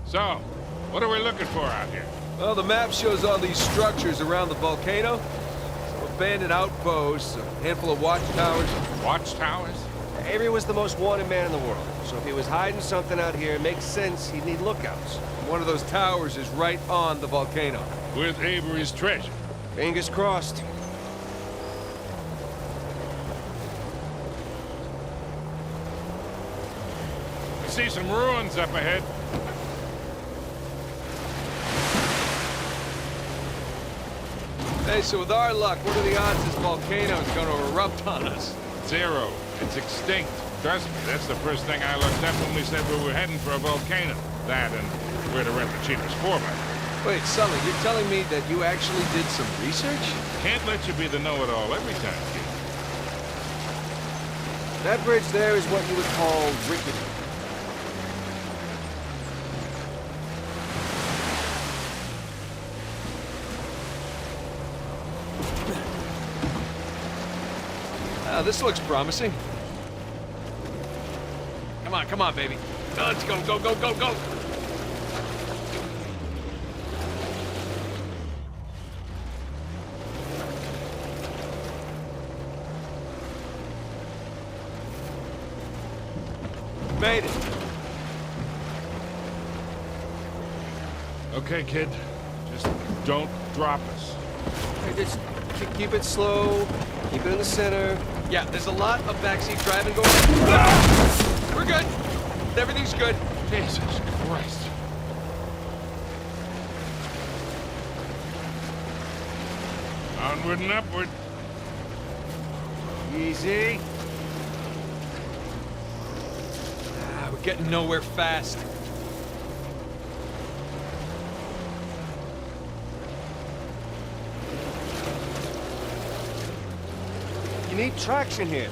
So, what are we looking for out here? Well, the map shows all these structures around the volcano. Some abandoned outposts, a handful of watchtowers. Watchtowers? Avery was the most wanted man in the world, so if he was hiding something out here, it makes sense he'd need lookouts. One of those towers is right on the volcano. With Avery's treasure. Fingers crossed. I see some ruins up ahead. Hey, so with our luck, what are the odds this volcano is going to erupt on us? 0. It's extinct. Trust me, that's the first thing I looked up when we said we were heading for a volcano. That and where to rent the cheapest 4x. Wait, Sully, you're telling me that you actually did some research? Can't let you be the know-it-all every time, kid. That bridge there is what you would call rickety. This looks promising. Come on, baby. Let's go, go, go, go, go! Made it. Okay, kid. Just don't drop us. Hey, just keep it slow, keep it in the center. Yeah, there's a lot of backseat driving going on. Ah! We're good. Everything's good. Jesus Christ. Onward and upward. Easy. We're getting nowhere fast. You need traction here.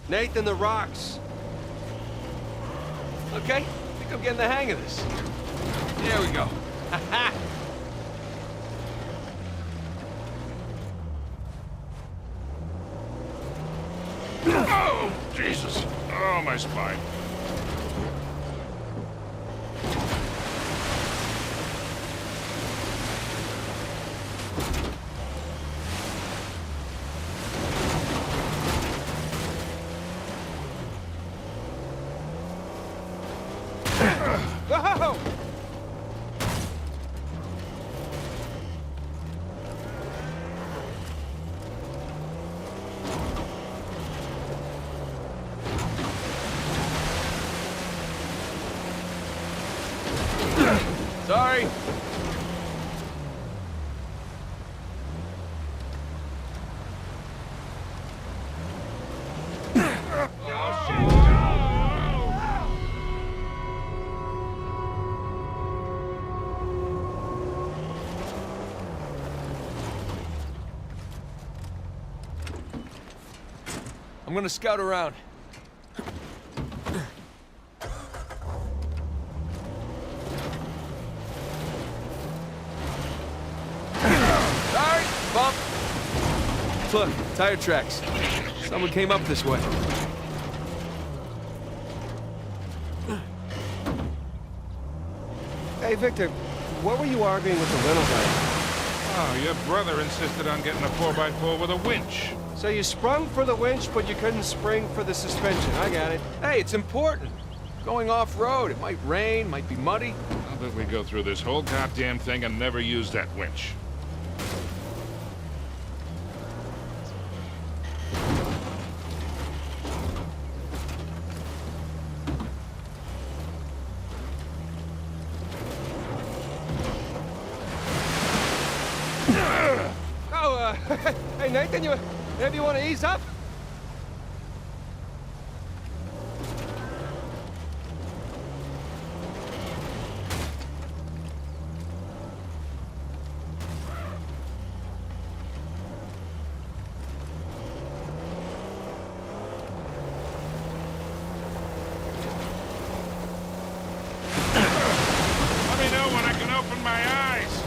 Nathan, the rocks. Okay, I think I'm getting the hang of this. There we go. Ha-ha! Oh, Jesus. Oh, my spine. Whoa! Sorry. I'm gonna scout around. Sorry, bump. Look, tire tracks. Someone came up this way. Hey, Victor, what were you arguing with the rental guy? Oh, your brother insisted on getting a 4x4 with a winch. So you sprung for the winch, but you couldn't spring for the suspension. I got it. Hey, it's important. Going off-road, it might rain, might be muddy. How did we go through this whole goddamn thing and never use that winch? Oh, hey, Nathan, maybe you want to ease up? Let me know when I can open my eyes.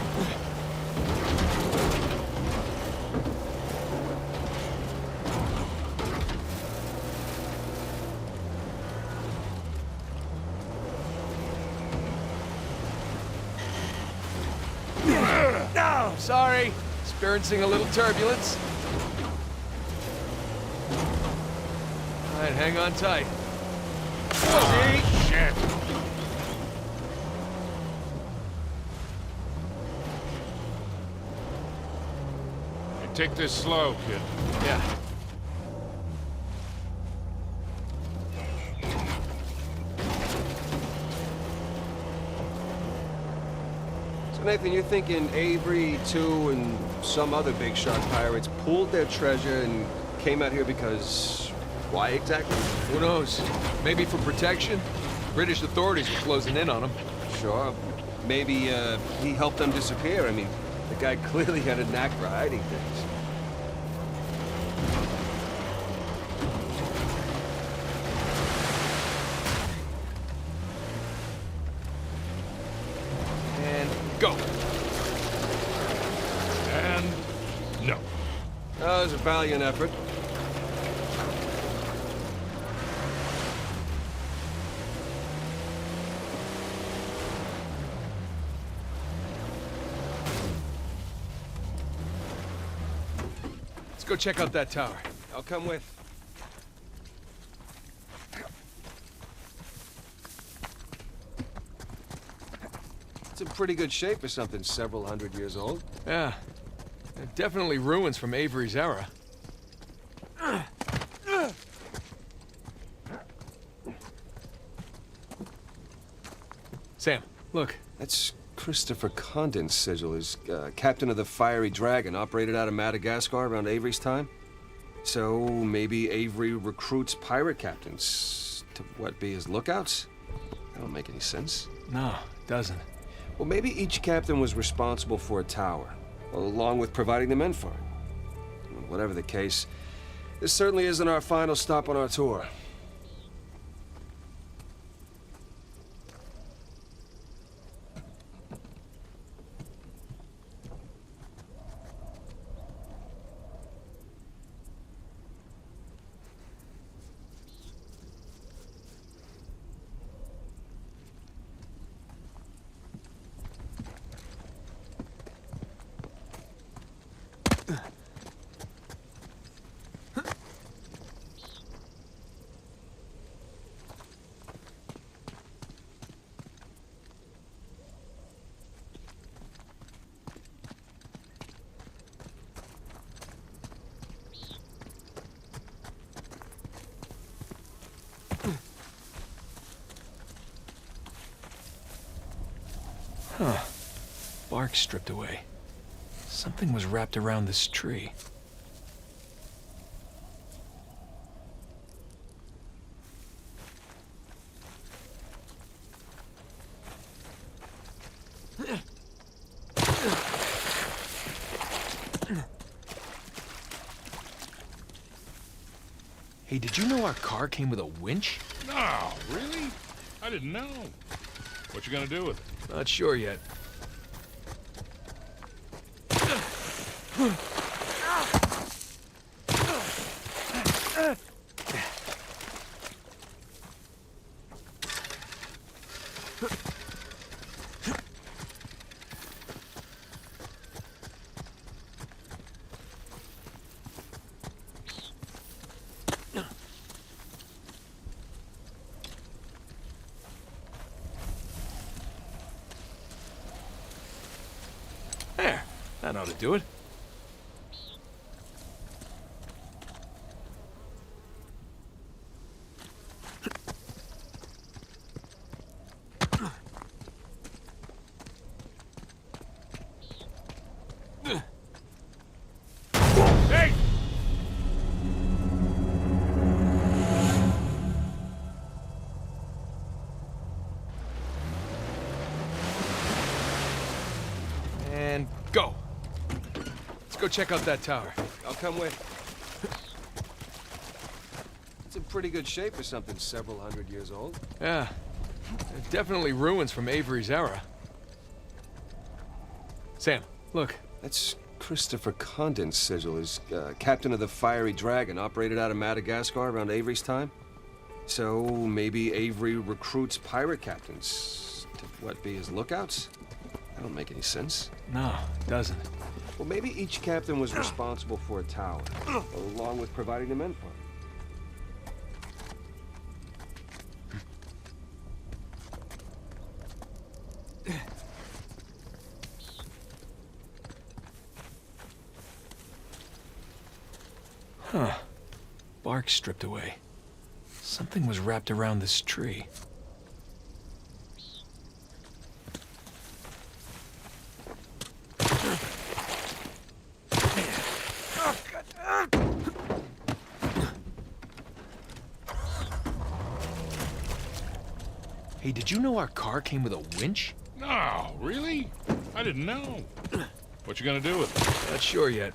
Sorry, experiencing a little turbulence. All right, hang on tight. Oh, shit. Hey, take this slow, kid. Yeah. So Nathan, you're thinking Avery, too, and some other big shot pirates pooled their treasure and came out here because... why exactly? Who knows? Maybe for protection? British authorities were closing in on them. Sure. Maybe, he helped them disappear. I mean, the guy clearly had a knack for hiding things. And go. And... no. That was a valiant effort. Let's go check out that tower. I'll come with. It's in pretty good shape for something several hundred years old. Yeah. They're definitely ruins from Avery's era. Sam, look. That's Christopher Condon's sigil. He's captain of the Fiery Dragon, operated out of Madagascar around Avery's time. So maybe Avery recruits pirate captains to, what, be his lookouts? That don't make any sense. No, it doesn't. Well, maybe each captain was responsible for a tower, along with providing the men for it. Whatever the case, this certainly isn't our final stop on our tour. Huh. Bark stripped away. Something was wrapped around this tree. Hey, did you know our car came with a winch? No, really? I didn't know. What you gonna do with it? Not sure yet. There, that ought to do it. Hey! And go. Let's go check out that tower. I'll come with. It's in pretty good shape for something several hundred years old. Yeah. They're definitely ruins from Avery's era. Sam, look. That's Christopher Condon's sigil. He's captain of the Fiery Dragon, operated out of Madagascar around Avery's time. So maybe Avery recruits pirate captains to, what, be his lookouts? That don't make any sense. No, it doesn't. Well, maybe each captain was responsible for a tower, along with providing the manpower. Huh. Bark stripped away. Something was wrapped around this tree. Hey, did you know our car came with a winch? No, really? I didn't know. What you gonna do with it? Not sure yet.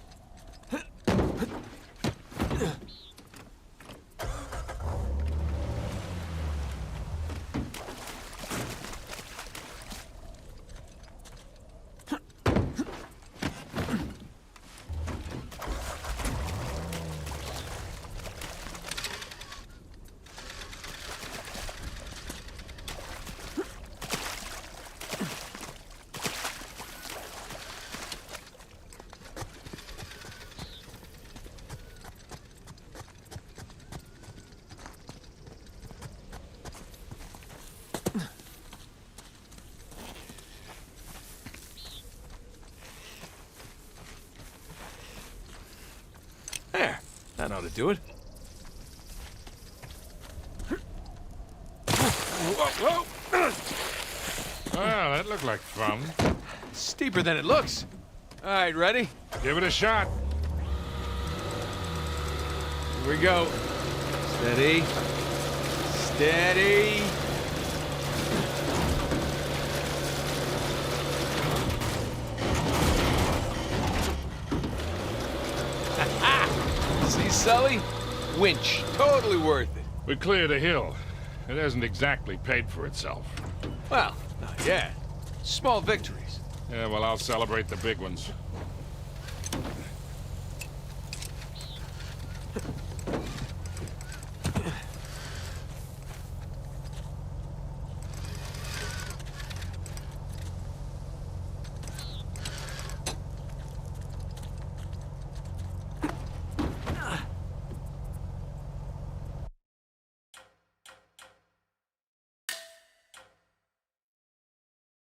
There. That ought to do it. Whoa, whoa! Well, that looked like fun. Steeper than it looks. All right, ready? Give it a shot. Here we go. Steady. Steady. See, Sully? Winch. Totally worth it. We cleared a hill. It hasn't exactly paid for itself. Well, not yet. Small victories. Yeah, well, I'll celebrate the big ones.